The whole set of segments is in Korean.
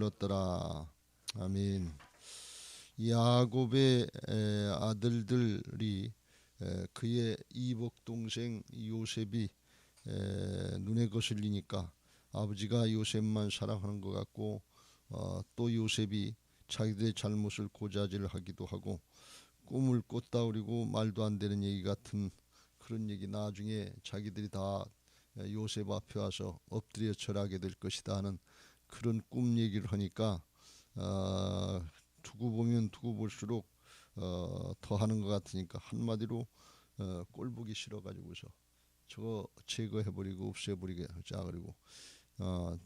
얻더라. 아멘. 야곱의 아들들이 그의 이복 동생 요셉이 눈에 거슬리니까 아버지가 요셉만 사랑하는 것 같고 또 요셉이 자기들의 잘못을 고자질하기도 하고 꿈을 꽃다우리고 말도 안 되는 얘기 같은 그런 얘기, 나중에 자기들이 다 요셉 앞에 와서 엎드려 절하게 될 것이다 하는 그런 꿈 얘기를 하니까 두고 보면 두고 볼수록 더 하는 것 같으니까 한마디로 꼴보기 싫어가지고서 저거 제거해버리고 없애버리자. 그리고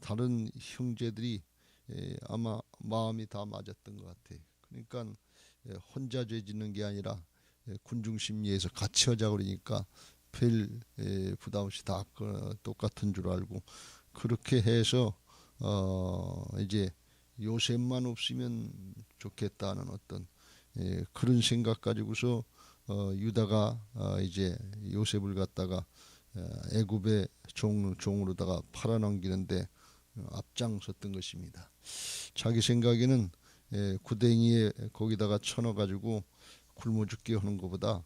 다른 형제들이 아마 마음이 다 맞았던 것 같아. 그러니까 혼자 죄 짓는 게 아니라 군중 심리에서 같이 하자 그러니까 별 부담 없이 다 똑같은 줄 알고 그렇게 해서 이제 요셉만 없으면 좋겠다는 어떤 그런 생각 가지고서 유다가 이제 요셉을 갖다가 애굽의 종으로다가 팔아넘기는데 앞장섰던 것입니다. 자기 생각에는 구덩이에 거기다가 쳐넣어가지고 굶어 죽게 하는 것보다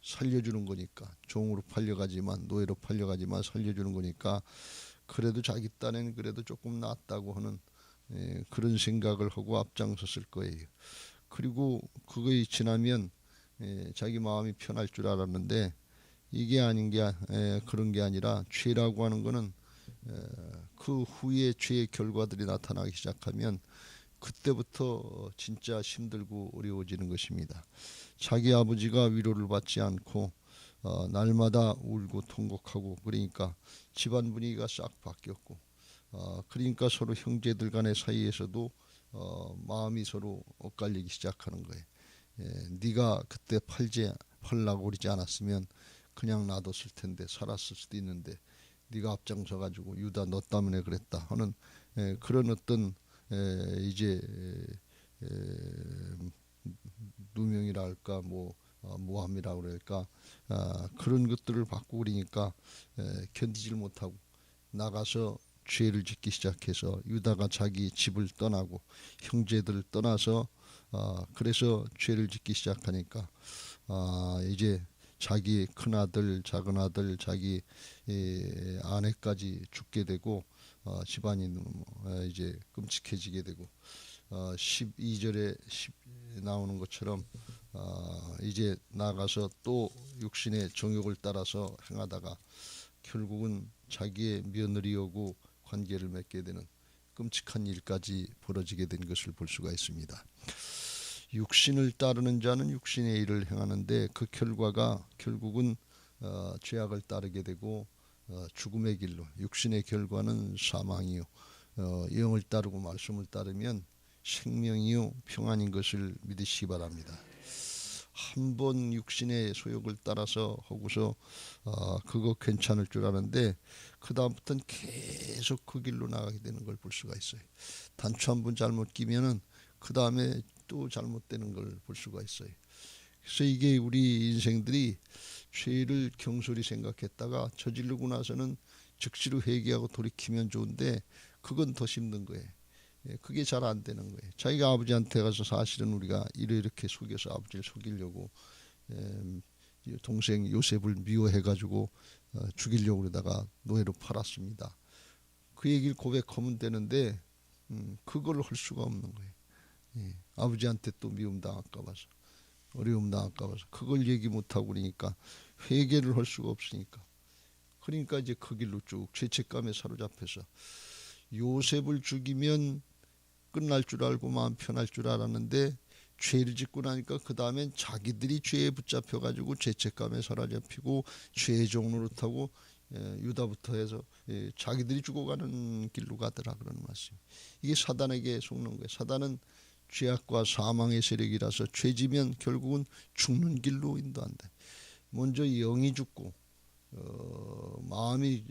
살려주는 거니까, 종으로 팔려가지만 노예로 팔려가지만 살려주는 거니까 그래도 자기 딴에는 그래도 조금 낫다고 하는 그런 생각을 하고 앞장섰을 거예요. 그리고 그거에 지나면 자기 마음이 편할 줄 알았는데 이게 아닌 게 그런 게 아니라 죄라고 하는 거는 그 후에 죄의 결과들이 나타나기 시작하면 그때부터 진짜 힘들고 어려워지는 것입니다. 자기 아버지가 위로를 받지 않고 날마다 울고 통곡하고 그러니까 집안 분위기가 싹 바뀌었고 그러니까 서로 형제들 간의 사이에서도 마음이 서로 엇갈리기 시작하는 거예요. 네가 그때 팔라고 그러지 않았으면 그냥 놔뒀을 텐데, 살았을 수도 있는데 네가 앞장서 가지고 유다 너 때문에 그랬다 하는 그런 어떤 이제 누명이라 할까 모함이라 그럴까 그런 것들을 받고 그러니까 견디질 못하고 나가서 죄를 짓기 시작해서 유다가 자기 집을 떠나고 형제들을 떠나서 그래서 죄를 짓기 시작하니까 이제 자기 큰아들 작은아들 자기 아내까지 죽게 되고 집안이 이제 끔찍해지게 되고 12절에 나오는 것처럼 이제 나가서 또 육신의 정욕을 따라서 행하다가 결국은 자기의 며느리하고 관계를 맺게 되는 끔찍한 일까지 벌어지게 된 것을 볼 수가 있습니다. 육신을 따르는 자는 육신의 일을 행하는데 그 결과가 결국은 죄악을 따르게 되고 죽음의 길로, 육신의 결과는 사망이요 영을 따르고 말씀을 따르면 생명이요 평안인 것을 믿으시기 바랍니다. 한번 육신의 소욕을 따라서 하고서 그거 괜찮을 줄 아는데 그 다음부터는 계속 그 길로 나가게 되는 걸 볼 수가 있어요. 단추 한 번 잘못 끼면은 그 다음에 또 잘못되는 걸 볼 수가 있어요. 그래서 이게 우리 인생들이 죄를 경솔히 생각했다가 저지르고 나서는 즉시로 회개하고 돌이키면 좋은데 그건 더 힘든 거예요. 그게 잘 안 되는 거예요. 자기가 아버지한테 가서 사실은 우리가 이렇게 속여서 아버지를 속이려고 동생 요셉을 미워해가지고 죽이려고 그러다가 노예로 팔았습니다. 그 얘기를 고백하면 되는데 그걸 할 수가 없는 거예요. 아버지한테 또 미움 당할까 봐서, 어려움 당할까 봐서 그걸 얘기 못하고 그러니까 회개를 할 수가 없으니까 그러니까 이제 그 길로 쭉 죄책감에 사로잡혀서 요셉을 죽이면 끝날 줄 알고 마음 편할 줄 알았는데 죄를 짓고 나니까 그 다음엔 자기들이 죄에 붙잡혀 가지고 죄책감에 사로잡히고 죄의 종로를 타고 유다부터 해서 자기들이 죽어가는 길로 가더라 그런 말씀. 이게 사단에게 속는 거예요. 사단은 죄악과 사망의 세력이라서 죄지면 결국은 죽는 길로 인도한다. 먼저 영이 죽고 마음이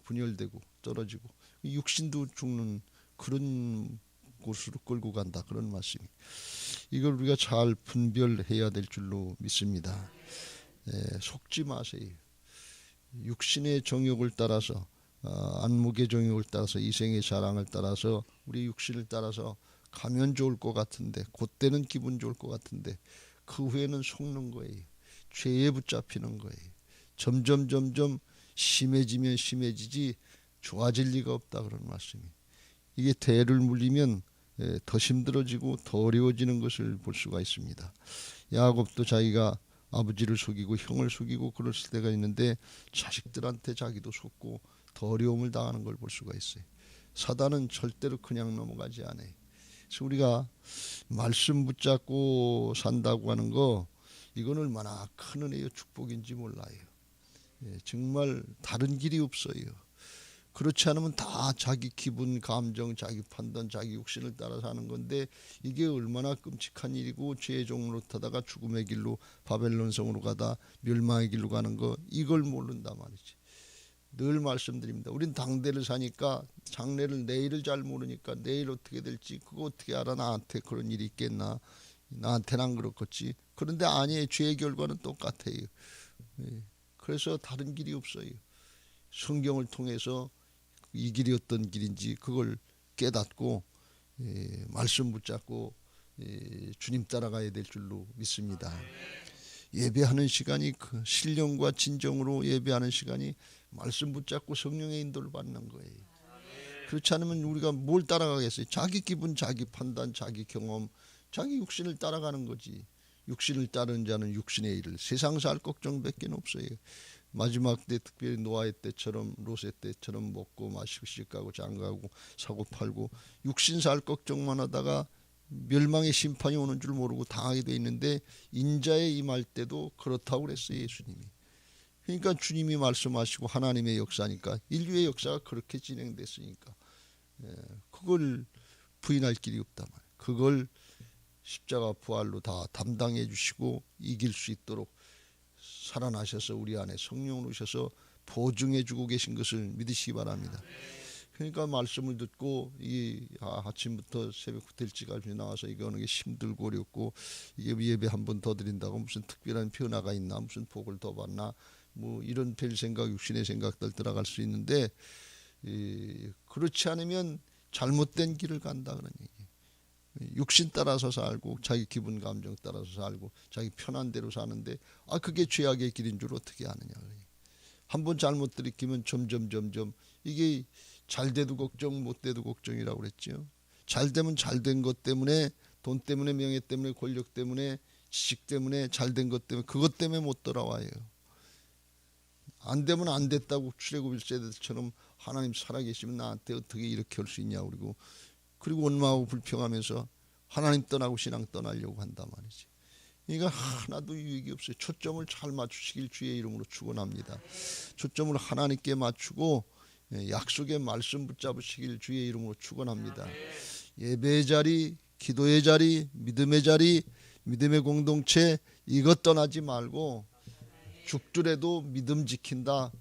분열되고 떨어지고 육신도 죽는 그런 곳으로 끌고 간다 그런 말씀이. 이걸 우리가 잘 분별해야 될 줄로 믿습니다. 속지 마세요. 육신의 정욕을 따라서 안목의 정욕을 따라서 이생의 자랑을 따라서 우리 육신을 따라서 가면 좋을 것 같은데, 그때는 기분 좋을 것 같은데 그 후에는 속는 거예요. 죄에 붙잡히는 거예요. 점점 심해지면 심해지지 좋아질 리가 없다 그런 말씀이. 이게 대를 물리면 더 힘들어지고 더 어려워지는 것을 볼 수가 있습니다. 야곱도 자기가 아버지를 속이고 형을 속이고 그랬을 때가 있는데 자식들한테 자기도 속고 더 어려움을 당하는 걸 볼 수가 있어요. 사단은 절대로 그냥 넘어가지 않아요. 그래서 우리가 말씀 붙잡고 산다고 하는 거, 이건 얼마나 큰 은혜요 축복인지 몰라요. 정말 다른 길이 없어요. 그렇지 않으면 다 자기 기분, 감정, 자기 판단, 자기 욕심을 따라서 하는 건데, 이게 얼마나 끔찍한 일이고 죄의 종로 타다가 죽음의 길로 바벨론 성으로 가다 멸망의 길로 가는 거, 이걸 모른단 말이지. 늘 말씀드립니다. 우린 당대를 사니까 장래를, 내일을 잘 모르니까 내일 어떻게 될지 그거 어떻게 알아. 나한테 그런 일이 있겠나, 나한테는 안 그렇겠지. 그런데 아니에요. 죄의 결과는 똑같아요. 그래서 다른 길이 없어요. 성경을 통해서 이 길이 어떤 길인지 그걸 깨닫고 말씀 붙잡고 주님 따라가야 될 줄로 믿습니다. 예배하는 시간이 그 신령과 진정으로 예배하는 시간이 말씀 붙잡고 성령의 인도를 받는 거예요. 그렇지 않으면 우리가 뭘 따라가겠어요? 자기 기분, 자기 판단, 자기 경험, 자기 육신을 따라가는 거지. 육신을 따르는 자는 육신의 일을, 세상 살 걱정밖에 없어요. 마지막 때, 특별히 노아의 때처럼, 롯의 때처럼 먹고 마시고 시집가고 장가고 사고 팔고 육신 살 걱정만 하다가 멸망의 심판이 오는 줄 모르고 당하게 돼 있는데, 인자에 임할 때도 그렇다고 그랬어요, 예수님이. 그러니까 주님이 말씀하시고 하나님의 역사니까, 인류의 역사가 그렇게 진행됐으니까 그걸 부인할 길이 없단 말이에요. 그걸 십자가 부활로 다 담당해 주시고 이길 수 있도록 살아나셔서 우리 안에 성령을 오셔서 보증해 주고 계신 것을 믿으시기 바랍니다. 그러니까 말씀을 듣고 이 아침부터 새벽 될지까지 나와서 이거 하는 게 힘들고 어렵고, 이게 예배 한 번 더 드린다고 무슨 특별한 변화가 있나, 무슨 복을 더 받나, 뭐 이런 별 생각, 육신의 생각들 들어갈 수 있는데, 그렇지 않으면 잘못된 길을 간다 그런 얘기. 육신 따라서 살고 자기 기분 감정 따라서 살고 자기 편한 대로 사는데, 그게 죄악의 길인 줄 어떻게 아느냐. 한번 잘못 들이키면 점점 이게 잘 돼도 걱정, 못 돼도 걱정이라고 그랬죠. 잘 되면 잘 된 것 때문에, 돈 때문에, 명예 때문에, 권력 때문에, 지식 때문에, 잘 된 것 때문에, 그것 때문에 못 돌아와요. 안 되면 안 됐다고 출애굽 1세대처럼 하나님 살아계시면 나한테 어떻게 이렇게 할 수 있냐 그리고 원망하고 불평하면서 하나님 떠나고 신앙 떠나려고 한단 말이지. 그러니까 하나도 유익이 없어요. 초점을 잘 맞추시길 주의 이름으로 축원합니다. 초점을 하나님께 맞추고 약속의 말씀 붙잡으시길 주의 이름으로 축원합니다. 예배의 자리, 기도의 자리, 믿음의 자리, 믿음의 공동체, 이것 떠나지 말고 죽더라도 믿음 지킨다,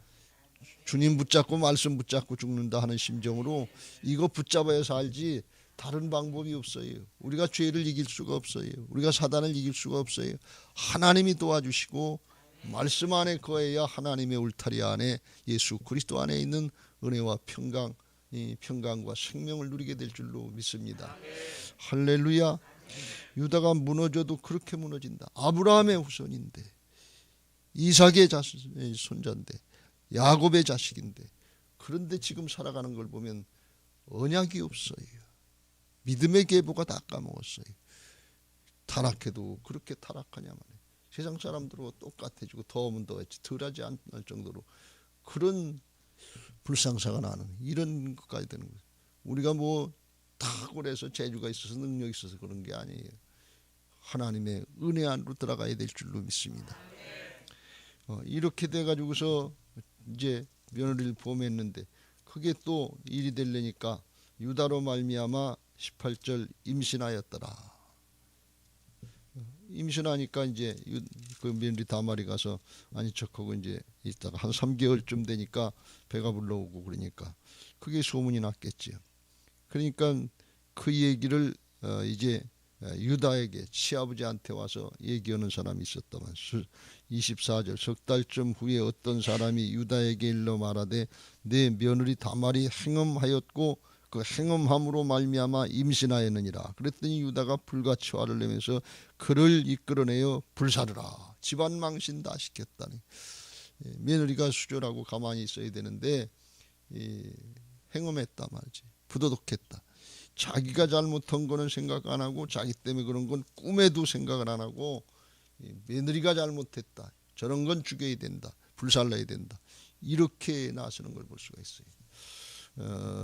주님 붙잡고 말씀 붙잡고 죽는다 하는 심정으로 이거 붙잡아야 살지, 다른 방법이 없어요. 우리가 죄를 이길 수가 없어요. 우리가 사단을 이길 수가 없어요. 하나님이 도와주시고 말씀 안에 거해야 하나님의 울타리 안에 예수 그리스도 안에 있는 은혜와 평강, 이 평강과 생명을 누리게 될 줄로 믿습니다. 할렐루야. 유다가 무너져도 그렇게 무너진다. 아브라함의 후손인데, 이삭의 손자인데, 야곱의 자식인데, 그런데 지금 살아가는 걸 보면 언약이 없어요. 믿음의 계보가 다 까먹었어요. 타락해도 그렇게 타락하냐 말이에요. 세상 사람들하고 똑같아지고 더하면 더했지 덜하지 않을 정도로 그런 불상사가 나는 이런 것까지 되는 거예요. 우리가 뭐 탁월해서 재주가 있어서 능력이 있어서 그런 게 아니에요. 하나님의 은혜 안으로 들어가야 될 줄로 믿습니다. 이렇게 돼가지고서 이제 며느리를 보냈는데, 그게 또 일이 되려니까 유다로 말미암아 18절 임신하였더라. 임신하니까 이제 그 며느리 다말이 가서 아니 척하고 이제 있다가 한 3개월쯤 되니까 배가 불러오고, 그러니까 그게 소문이 났겠지요. 그러니까 그 얘기를 이제 유다에게 시아버지한테 와서 얘기하는 사람이 있었더만 24절 석 달쯤 후에 어떤 사람이 유다에게 일러 말하되 내 며느리 다말이 행음하였고 그 행음함으로 말미암아 임신하였느니라. 그랬더니 유다가 불같이 화를 내면서 그를 이끌어내어 불사르라. 집안 망신 다 시켰다니. 며느리가 수절하고 가만히 있어야 되는데 행음했다 말이지. 부도덕했다. 자기가 잘못한 거는 생각 안 하고 자기 때문에 그런 건 꿈에도 생각을 안 하고 며느리가 잘못했다. 저런 건 죽여야 된다. 불살라야 된다. 이렇게 나서는 걸 볼 수가 있어요.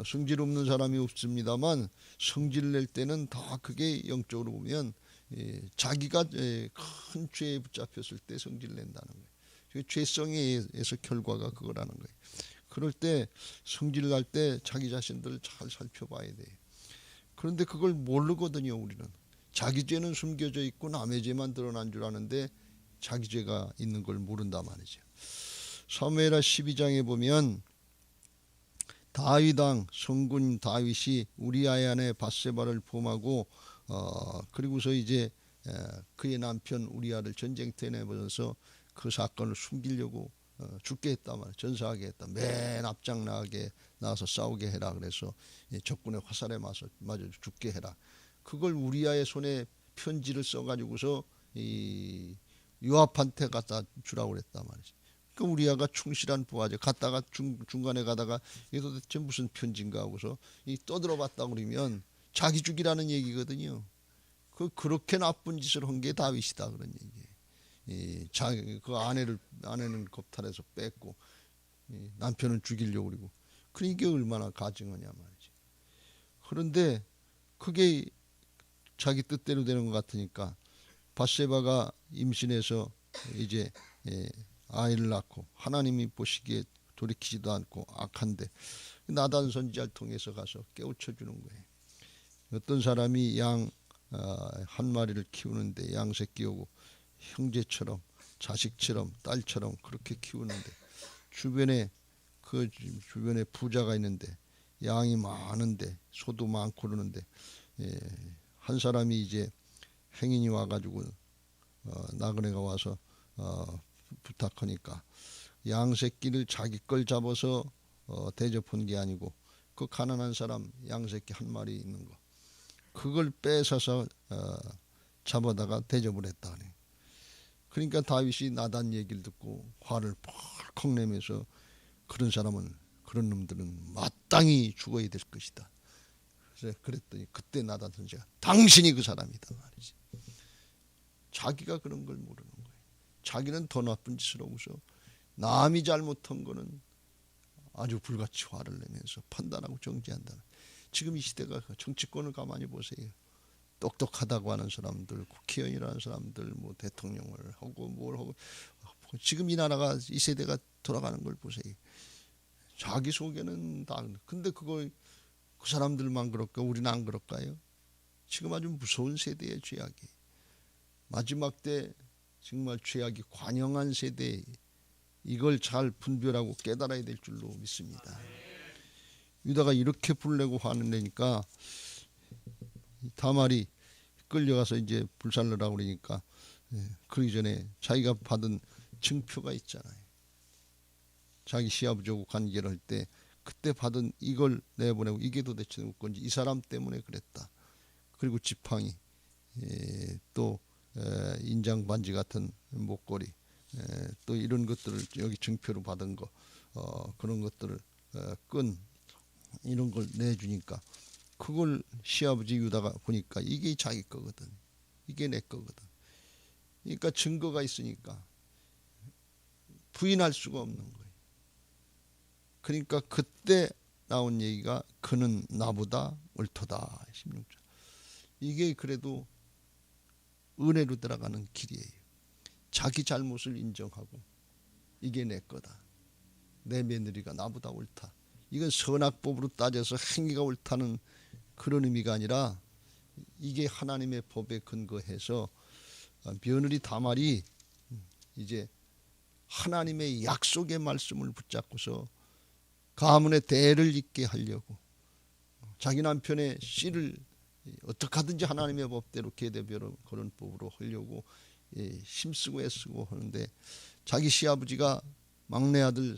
성질 없는 사람이 없습니다만 성질 낼 때는 다 그게 영적으로 보면 자기가 큰 죄에 붙잡혔을 때 성질 낸다는 거예요. 죄성에서 결과가 그거라는 거예요. 그럴 때 성질 날 때 자기 자신들 잘 살펴봐야 돼요. 그런데 그걸 모르거든요. 우리는 자기 죄는 숨겨져 있고 남의 죄만 드러난 줄 아는데 자기 죄가 있는 걸 모른단 말이죠. 사무엘하 12장에 보면 다윗 왕 성군 다윗이 우리아의 아내 밧세바를 범하고 그리고서 이제 그의 남편 우리아를 전쟁터에 내버려서 그 사건을 숨기려고 죽게 했단 말이에요. 전사하게 했다. 맨 앞장 나가서 싸우게 해라. 그래서 적군의 화살에 맞아 죽게 해라. 그걸 우리아의 손에 편지를 써가지고서 이 요압한테 갖다 주라고 그랬단 말이지. 그 우리아가 충실한 부하죠. 갔다가 중간에 가다가 이게 도대체 무슨 편지인가 하고서 떠들어봤다 그러면 자기 죽이라는 얘기거든요. 그렇게 나쁜 짓을 한 게 다윗이다 그런 얘기예요. 그 아내는 겁탈해서 뺐고 남편은 죽이려고 그러고 그러니까 얼마나 가증하냐 말이지. 그런데 그게 자기 뜻대로 되는 것 같으니까 밧세바가 임신해서 이제 아이를 낳고 하나님이 보시기에 돌이키지도 않고 악한데 나단 선지자를 통해서 가서 깨우쳐 주는 거예요. 어떤 사람이 양 한 마리를 키우는데 양 새끼 오고 형제처럼 자식처럼 딸처럼 그렇게 키우는데 주변에 부자가 있는데 양이 많은데 소도 많고 그러는데 한 사람이 이제 행인이 와가지고 나그네가 와서 부탁하니까 양 새끼를 자기 걸 잡아서 대접한 게 아니고 그 가난한 사람 양 새끼 한 마리 있는 거 그걸 뺏어서 잡아다가 대접을 했다 그래. 그러니까 다윗이 나단 얘기를 듣고 화를 펄컥 내면서 그런 사람은 그런 놈들은 마땅히 죽어야 될 것이다. 그래서 그랬더니 그때 나단 선지가 당신이 그 사람이다 말이지. 자기가 그런 걸 모르는 거예요. 자기는 더 나쁜 짓을 하고서 남이 잘못한 거는 아주 불같이 화를 내면서 판단하고 정죄한다. 지금 이 시대가 정치권을 가만히 보세요. 똑똑하다고 하는 사람들, 국회의원이라는 사람들, 뭐 대통령을 하고 뭘 하고 지금 이 나라가 이 세대가 돌아가는 걸 보세요. 자기 속에는 다 근데 그걸 그 사람들만 그럴까 우리는 안 그럴까요? 지금 아주 무서운 세대의 죄악이 마지막 때 정말 죄악이 관영한 세대 이걸 잘 분별하고 깨달아야 될 줄로 믿습니다. 유다가 이렇게 불내고 화를 내니까 다말이 끌려가서 이제 불살르라고 그러니까 그러기 전에 자기가 받은 증표가 있잖아요. 자기 시아버지하고 관계를 할 때 그때 받은 이걸 내보내고 이게 도대체 누구 건지 이 사람 때문에 그랬다. 그리고 지팡이 또 인장 반지 같은 목걸이 또 이런 것들을 여기 증표로 받은 거 그런 것들을 끈 이런 걸 내주니까 그걸 시아버지 유다가 보니까 이게 자기 거거든. 이게 내 거거든. 그러니까 증거가 있으니까 부인할 수가 없는 거예요. 그러니까 그때 나온 얘기가 그는 나보다 옳도다. 16절. 이게 그래도 은혜로 들어가는 길이에요. 자기 잘못을 인정하고 이게 내 거다. 내 며느리가 나보다 옳다. 이건 선악법으로 따져서 행위가 옳다는 그런 의미가 아니라 이게 하나님의 법에 근거해서 며느리 다말이 이제 하나님의 약속의 말씀을 붙잡고서 가문의 대를 잇게 하려고 자기 남편의 씨를 어떻게 하든지 하나님의 법대로 계대변론법으로 하려고 힘쓰고 애쓰고 하는데, 자기 시아버지가 막내 아들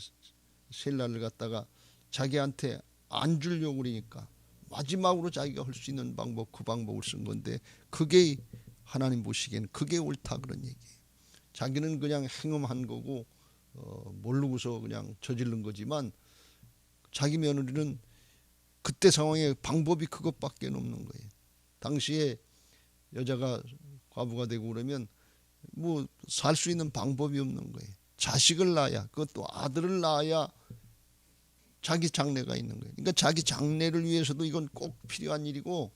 셀라를 갖다가 자기한테 안 주려고 그러니까 마지막으로 자기가 할 수 있는 방법, 그 방법을 쓴 건데, 그게 하나님 보시기에는 그게 옳다 그런 얘기예요. 자기는 그냥 행음한 거고 모르고서 그냥 저지른 거지만, 자기 며느리는 그때 상황에 방법이 그것밖에 없는 거예요. 당시에 여자가 과부가 되고 그러면 뭐 살 수 있는 방법이 없는 거예요. 자식을 낳아야, 그것도 아들을 낳아야 자기 장래가 있는 거예요. 그러니까 자기 장래를 위해서도 이건 꼭 필요한 일이고,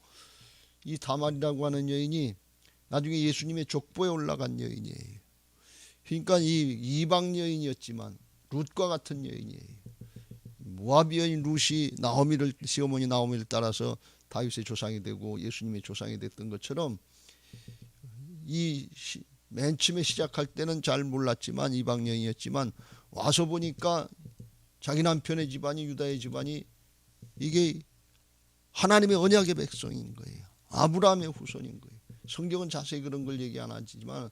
이 다말이라고 하는 여인이 나중에 예수님의 족보에 올라간 여인이에요. 그러니까 이 이방 여인이었지만 룻과 같은 여인이에요. 모압 여인 룻이 시어머니 나오미를 따라서 다윗의 조상이 되고 예수님의 조상이 됐던 것처럼, 맨 처음에 시작할 때는 잘 몰랐지만 이방 여인이었지만, 와서 보니까 자기 남편의 집안이, 유다의 집안이 이게 하나님의 언약의 백성인 거예요. 아브라함의 후손인 거예요. 성경은 자세히 그런 걸 얘기 안 하지만,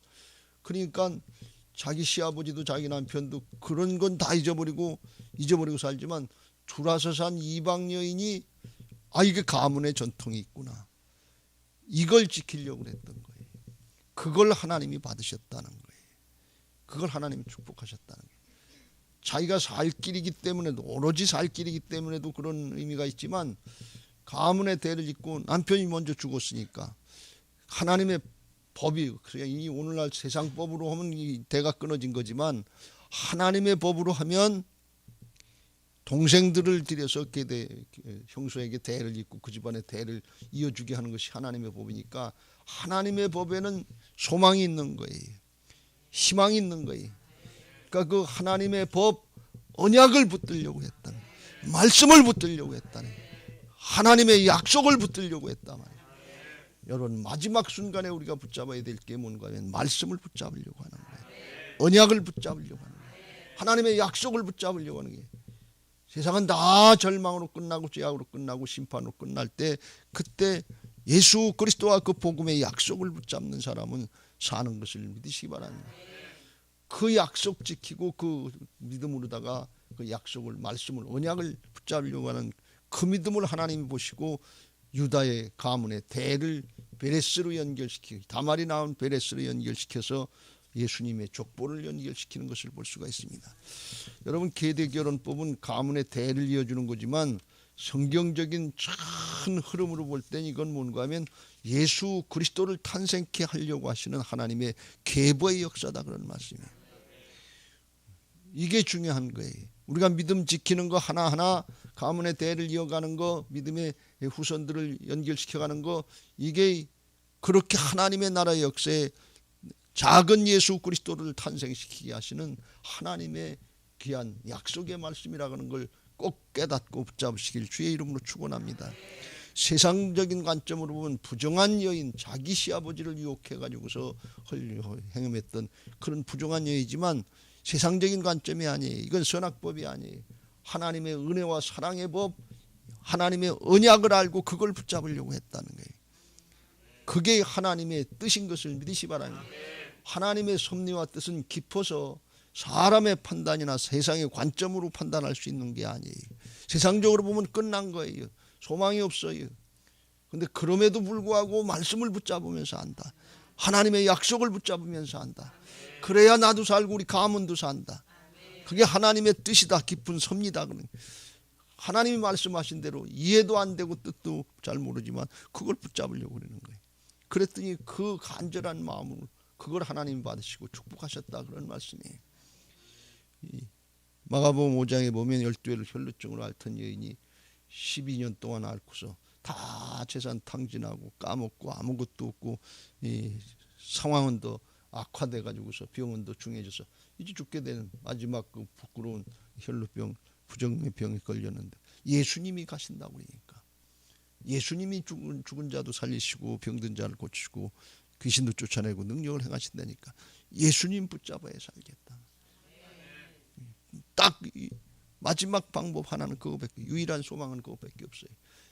그러니까 자기 시아버지도 자기 남편도 그런 건 다 잊어버리고 살지만, 들어와서 산 이방 여인이 이게 가문의 전통이 있구나, 이걸 지키려고 했던 거예요. 그걸 하나님이 받으셨다는 거예요. 그걸 하나님이 축복하셨다는 거예요. 자기가 살 길이기 때문에도, 오로지 살 길이기 때문에도 그런 의미가 있지만, 가문의 대를 잇고 남편이 먼저 죽었으니까 하나님의 법이, 이 오늘날 세상 법으로 하면 이 대가 끊어진 거지만, 하나님의 법으로 하면 동생들을 들여서 형수에게 대를 잇고 그 집안의 대를 이어주게 하는 것이 하나님의 법이니까, 하나님의 법에는 소망이 있는 거예요. 희망이 있는 거예요. 그러니까 그 하나님의 법, 언약을 붙들려고 했다는, 말씀을 붙들려고 했다는, 하나님의 약속을 붙들려고 했단 말이에요. 여러분, 마지막 순간에 우리가 붙잡아야 될 게 뭔가 하면 말씀을 붙잡으려고 하는 거예요. 언약을 붙잡으려고 하는 거예요. 하나님의 약속을 붙잡으려고 하는 거예요. 세상은 다 절망으로 끝나고 죄악으로 끝나고 심판으로 끝날 때, 그때 예수 그리스도와 그 복음의 약속을 붙잡는 사람은 사는 것을 믿으시기 바랍니다. 그 약속 지키고 그 믿음으로다가 그 약속을, 말씀을, 언약을 붙잡으려고 하는 그 믿음을 하나님이 보시고 유다의 가문의 대를 베레스로 연결시키고, 다말이 낳은 베레스로 연결시켜서 예수님의 족보를 연결시키는 것을 볼 수가 있습니다. 여러분, 계대결혼법은 가문의 대를 이어주는 거지만, 성경적인 큰 흐름으로 볼 땐 이건 뭔가 하면 예수 그리스도를 탄생케 하려고 하시는 하나님의 계보의 역사다 그런 말씀이에요. 이게 중요한 거예요. 우리가 믿음 지키는 거 하나하나, 가문의 대를 이어가는 거, 믿음의 후손들을 연결시켜가는 거, 이게 그렇게 하나님의 나라의 역사에 작은 예수 그리스도를 탄생시키게 하시는 하나님의 귀한 약속의 말씀이라고 하는 걸 꼭 깨닫고 붙잡으시길 주의 이름으로 축원합니다. 세상적인 관점으로 보면 부정한 여인, 자기 시아버지를 유혹해가지고서 행음했던 그런 부정한 여인이지만, 세상적인 관점이 아니에요. 이건 선악법이 아니에요. 하나님의 은혜와 사랑의 법, 하나님의 언약을 알고 그걸 붙잡으려고 했다는 거예요. 그게 하나님의 뜻인 것을 믿으시 바랍니다. 하나님의 섭리와 뜻은 깊어서 사람의 판단이나 세상의 관점으로 판단할 수 있는 게 아니에요. 세상적으로 보면 끝난 거예요. 소망이 없어요. 그런데 그럼에도 불구하고 말씀을 붙잡으면서 한다. 하나님의 약속을 붙잡으면서 한다. 그래야 나도 살고 우리 가문도 산다. 그게 하나님의 뜻이다, 깊은 섭리다. 하나님이 말씀하신 대로 이해도 안 되고 뜻도 잘 모르지만 그걸 붙잡으려고 그러는 거예요. 그랬더니 그 간절한 마음을, 그걸 하나님이 받으시고 축복하셨다 그런 말씀이에요. 마가복음 5장에 보면 12회를 혈루증으로 앓던 여인이 12년 동안 앓고서 다 재산 탕진하고 까먹고 아무것도 없고, 이 상황은 더 악화돼 가지고서 병은 더 중해져서 이제 죽게 되는 마지막 그 부끄러운 혈루병, 부정의 병에 걸렸는데, 예수님이 가신다고 그러니까, 예수님이 죽은 자도 살리시고 병든 자를 고치시고 귀신도 쫓아내고 능력을 행하신다니까, 예수님 붙잡아야 살겠다. 딱 마지막 방법 하나는 그거밖에, 유일한 소망은 그거밖에 없어요.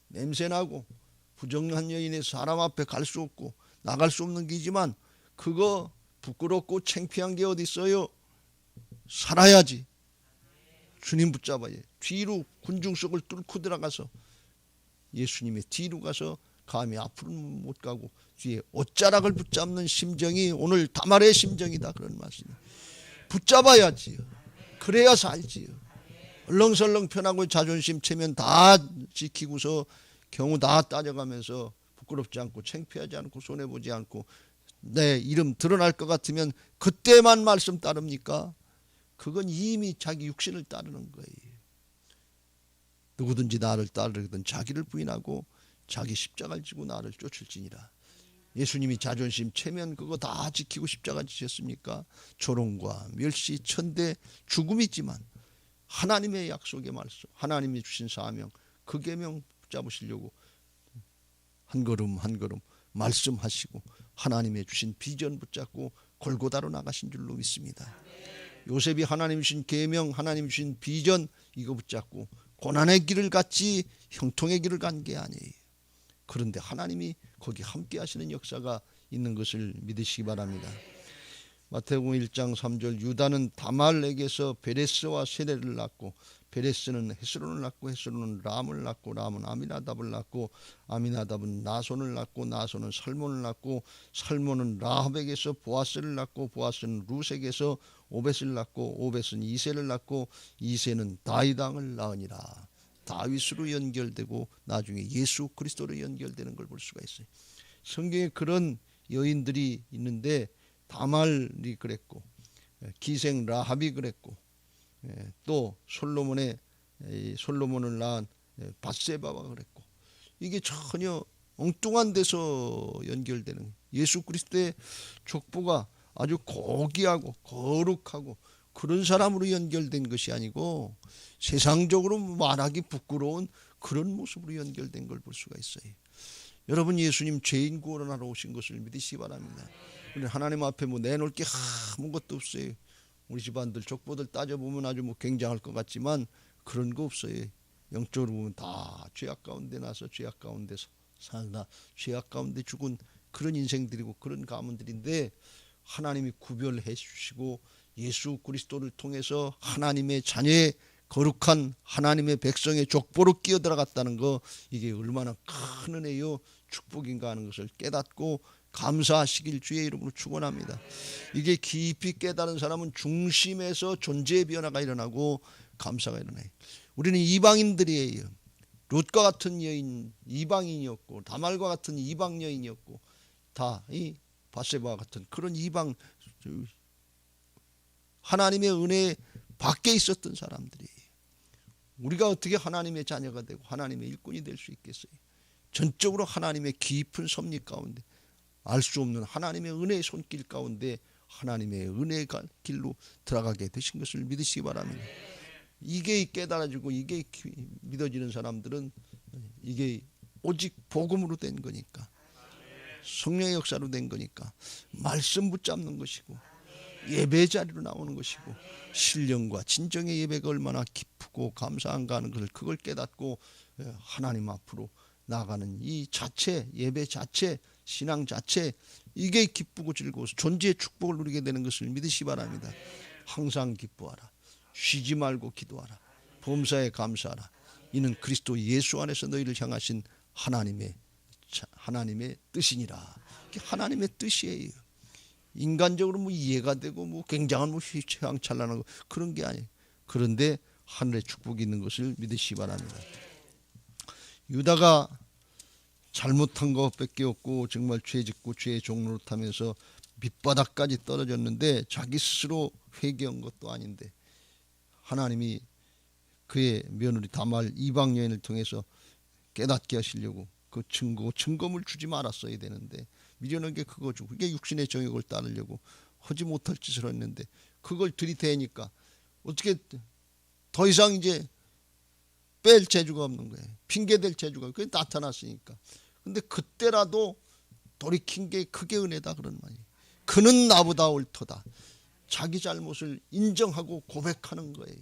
냄새나고 부정한 여인의 사람 앞에 갈 수 없고 나갈 수 없는 길이지만 그거 부끄럽고 창피한 게 어디 있어요? 살아야지. 주님 붙잡아야 뒤로 군중 속을 뚫고 들어가서 예수님의 뒤로 가서 감히 앞으로는 못 가고 뒤에 옷자락을 붙잡는 심정이 오늘 다말의 심정이다 그런 말씀이에요. 붙잡아야지요. 그래야 살지요. 얼렁설렁 편하고 자존심 체면 다 지키고서 경우 다 따져가면서 부끄럽지 않고 창피하지 않고 손해보지 않고 내 이름 드러날 것 같으면 그때만 말씀 따릅니까? 그건 이미 자기 육신을 따르는 거예요. 누구든지 나를 따르거든 자기를 부인하고 자기 십자가를 지고 나를 쫓을지니라. 예수님이 자존심 체면 그거 다 지키고 십자가 지셨습니까? 조롱과 멸시 천대 죽음이 있지만 하나님의 약속의 말씀 하나님이 주신 사명 그 계명 붙잡으시려고 한 걸음 한 걸음 말씀하시고 하나님의 주신 비전 붙잡고 골고다로 나가신 줄로 믿습니다. 요셉이 하나님 주신 계명 하나님 주신 비전 이거 붙잡고 고난의 길을 갔지 형통의 길을 간 게 아니에요. 그런데 하나님이 거기 함께 하시는 역사가 있는 것을 믿으시기 바랍니다. 마태복음 1장 3절 유다는 다말에게서 베레스와 세레를 낳고 베레스는 헤스론을 낳고 헤스론은 람을 낳고 람은 아미나답을 낳고 아미나답은 나손을 낳고 나손은 살몬을 낳고 살몬은 라합에게서 보아스를 낳고 보아스는 루색에서 오벳을 낳고 오벳은 이새를 낳고 이새는 다윗 왕을 낳으니라. 다윗으로 연결되고 나중에 예수 그리스도로 연결되는 걸 볼 수가 있어요. 성경에 그런 여인들이 있는데 다말이 그랬고 기생 라합이 그랬고 또 솔로몬을 낳은 밧세바가 그랬고 이게 전혀 엉뚱한 데서 연결되는 예수 그리스도의 족보가 아주 고귀하고 거룩하고 그런 사람으로 연결된 것이 아니고 세상적으로 말하기 부끄러운 그런 모습으로 연결된 걸 볼 수가 있어요. 여러분 예수님 죄인 구원하러 오신 것을 믿으시기 바랍니다. 우리 하나님 앞에 뭐 내놓을 게 아무것도 없어요. 우리 집안들 족보들 따져보면 아주 뭐 굉장할 것 같지만 그런 거 없어요. 영적으로 보면 다 죄악 가운데 나서 죄악 가운데 살다 죄악 가운데 죽은 그런 인생들이고 그런 가문들인데 하나님이 구별해 주시고 예수 그리스도를 통해서 하나님의 자녀의 거룩한 하나님의 백성의 족보로 끼어들어갔다는 거 이게 얼마나 큰 은혜요 축복인가 하는 것을 깨닫고 감사하시길 주의 이름으로 축원합니다. 이게 깊이 깨달은 사람은 중심에서 존재의 변화가 일어나고 감사가 일어나요. 우리는 이방인들이에요. 롯과 같은 여인 이방인이었고 다말과 같은 이방 여인이었고 다 이 밧세바와 같은 그런 이방 하나님의 은혜 밖에 있었던 사람들이에요. 우리가 어떻게 하나님의 자녀가 되고 하나님의 일꾼이 될 수 있겠어요? 전적으로 하나님의 깊은 섭리 가운데 알 수 없는 하나님의 은혜의 손길 가운데 하나님의 은혜의 길로 들어가게 되신 것을 믿으시기 바랍니다. 이게 깨달아지고 이게 믿어지는 사람들은 이게 오직 복음으로 된 거니까 성령의 역사로 된 거니까 말씀 붙잡는 것이고 예배 자리로 나오는 것이고 신령과 진정의 예배가 얼마나 기쁘고 감사한가 하는 것을 그걸 깨닫고 하나님 앞으로 나가는 이 자체 예배 자체 신앙 자체 이게 기쁘고 즐거워서 존재의 축복을 누리게 되는 것을 믿으시기 바랍니다. 항상 기뻐하라. 쉬지 말고 기도하라. 범사에 감사하라. 이는 그리스도 예수 안에서 너희를 향하신 하나님의 뜻이니라. 이게 하나님의 뜻이에요. 인간적으로 뭐 이해가 되고 뭐 굉장한 뭐 휘황찬란한 거 그런 게 아니에요. 그런데 하늘의 축복이 있는 것을 믿으시기 바랍니다. 유다가 잘못한 것밖에 없고 정말 죄 짓고 죄의 종로를 타면서 밑바닥까지 떨어졌는데 자기 스스로 회개한 것도 아닌데 하나님이 그의 며느리 다말 이방 여인을 통해서 깨닫게 하시려고 그 증거물 주지 말았어야 되는데 미련한 게 그거 주고 그게 육신의 정욕을 따르려고 하지 못할 짓을 했는데 그걸 들이대니까 어떻게 더 이상 이제 뺄 재주가 없는 거예요. 핑계댈 재주가 그게 나타났으니까. 근데 그때라도 돌이킨 게 크게 은혜다 그런 말이에요. 그는 나보다 옳도다. 자기 잘못을 인정하고 고백하는 거예요.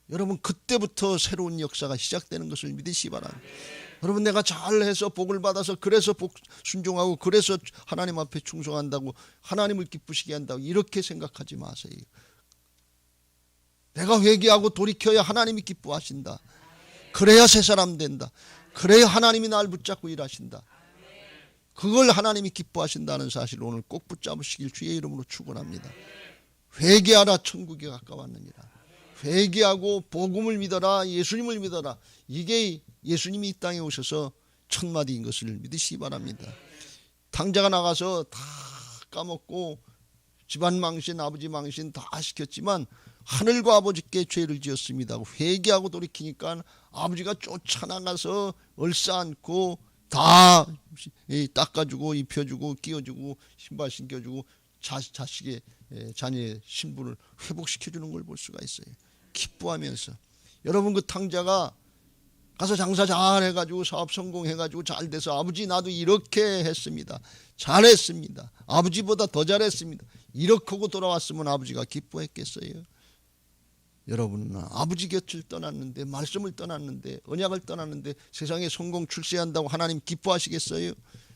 여러분 그때부터 새로운 역사가 시작되는 것을 믿으시기 바랍니다. 여러분, 내가 잘해서 복을 받아서 그래서 순종하고 그래서 하나님 앞에 충성한다고 하나님을 기쁘시게 한다고 이렇게 생각하지 마세요. 내가 회개하고 돌이켜야 하나님이 기뻐하신다. 그래야 새 사람 된다. 그래야 하나님이 날 붙잡고 일하신다. 그걸 하나님이 기뻐하신다는 사실을 오늘 꼭 붙잡으시길 주의 이름으로 축원합니다. 회개하라, 천국에 가까웠느니라. 회개하고 복음을 믿어라, 예수님을 믿어라. 이게 예수님이 이 땅에 오셔서 첫 마디인 것을 믿으시기 바랍니다. 탕자가 나가서 다 까먹고 집안 망신, 아버지 망신 다 시켰지만 하늘과 아버지께 죄를 지었습니다. 회개하고 돌이키니까 아버지가 쫓아나가서 얼싸안고 다 닦아주고 입혀주고 끼워주고 신발 신겨주고 자식의 자녀의 신분을 회복시켜주는 걸 볼 수가 있어요. 기뻐하면서. 여러분, 그 탕자가 가서 장사 잘 해가지고 사업 성공해가지고 잘 돼서 아버지 나도 이렇게 했습니다. 잘했습니다. 아버지보다 더 잘했습니다. 이렇게 하고 돌아왔으면 아버지가 기뻐했겠어요? 여러분은 아버지 곁을 떠났는데, 말씀을 떠났는데, 언약을 떠났는데 세상에 성공 출세한다고 하나님 기뻐하시겠어요?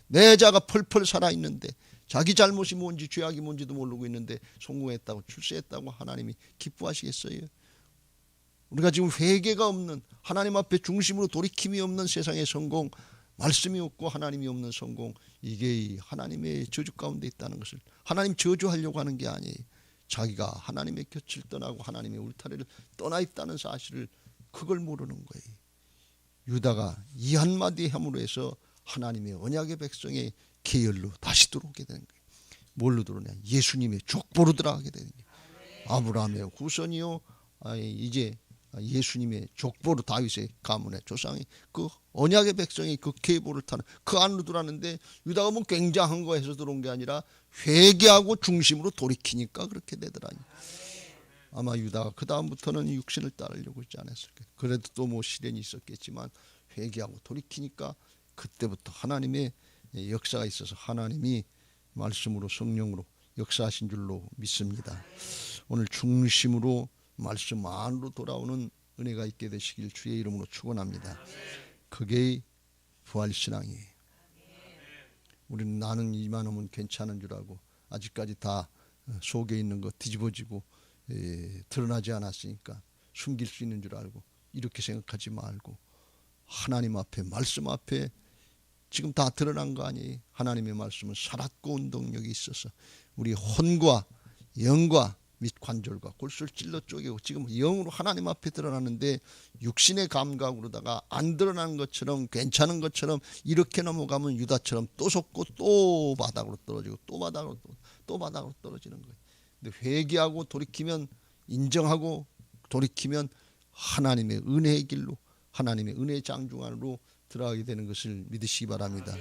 내 자가 펄펄 살아있는데 자기 잘못이 뭔지 죄악이 뭔지도 모르고 있는데 성공했다고 출세했다고 하나님이 기뻐하시겠어요? 우리가 지금 회개가 없는, 하나님 앞에 중심으로 돌이킴이 없는 세상의 성공, 말씀이 없고 하나님이 없는 성공, 이게 하나님의 저주 가운데 있다는 것을, 하나님 저주하려고 하는 게 아니에요. 자기가 하나님의 곁을 떠나고 하나님의 울타리를 떠나 있다는 사실을, 그걸 모르는 거예요. 유다가 이 한마디 함으로 해서 하나님의 언약의 백성의 계열로 다시 들어오게 되는 거예요. 뭘로 들어오냐? 예수님의 족보로 들어가게 되는 거예요. 아브라함의 후손이요, 이제 예수님의 족보로, 다윗의 가문의 조상이, 그 언약의 백성이 그 계보를 타는 그 안으로 들어왔는데, 유다가 뭐 굉장한 거 해서 들어온 게 아니라 회개하고 중심으로 돌이키니까 그렇게 되더라니. 아마 유다가 그 다음부터는 육신을 따르려고 하지 않았을까. 그래도 또 뭐 시련이 있었겠지만 회개하고 돌이키니까 그때부터 하나님의 역사가 있어서 하나님이 말씀으로 성령으로 역사하신 줄로 믿습니다. 오늘 중심으로 말씀 안으로 돌아오는 은혜가 있게 되시길 주의 이름으로 축원합니다. 그게 부활신앙이에요. 우리는 나는 이만하면 괜찮은 줄 알고 아직까지 다 속에 있는 거 뒤집어지고 드러나지 않았으니까 숨길 수 있는 줄 알고 이렇게 생각하지 말고, 하나님 앞에, 말씀 앞에 지금 다 드러난 거 아니에요. 하나님의 말씀은 살았고 운동력이 있어서 우리 혼과 영과 및 관절과 골수를 찔러 쪼개고, 지금 영으로 하나님 앞에 드러나는데 육신의 감각으로다가 안 드러나는 것처럼, 괜찮은 것처럼 이렇게 넘어가면 유다처럼 또 속고 또 바닥으로 떨어지고 또 바닥으로 또 바닥으로 떨어지는 거예요. 근데 회개하고 돌이키면, 인정하고 돌이키면 하나님의 은혜의 길로, 하나님의 은혜의 장중 안으로 들어가게 되는 것을 믿으시기 바랍니다.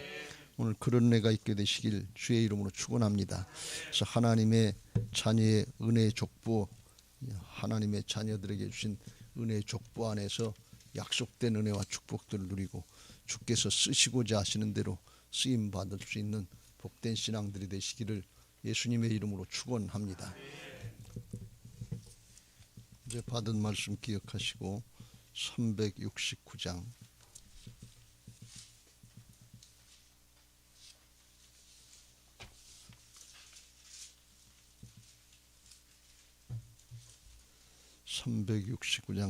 오늘 그런 은혜가 있게 되시길 주의 이름으로 축원합니다. 그래서 하나님의 자녀의 은혜의 족보, 하나님의 자녀들에게 주신 은혜의 족보 안에서 약속된 은혜와 축복들을 누리고 주께서 쓰시고자 하시는 대로 쓰임 받을 수 있는 복된 신앙들이 되시기를 예수님의 이름으로 축원합니다. 이제 받은 말씀 기억하시고 369장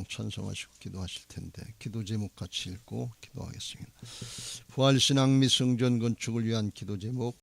찬송하시고 기도하실 텐데, 기도 제목 같이 읽고 기도하겠습니다. 부활신앙 및 성전 건축을 위한 기도 제목,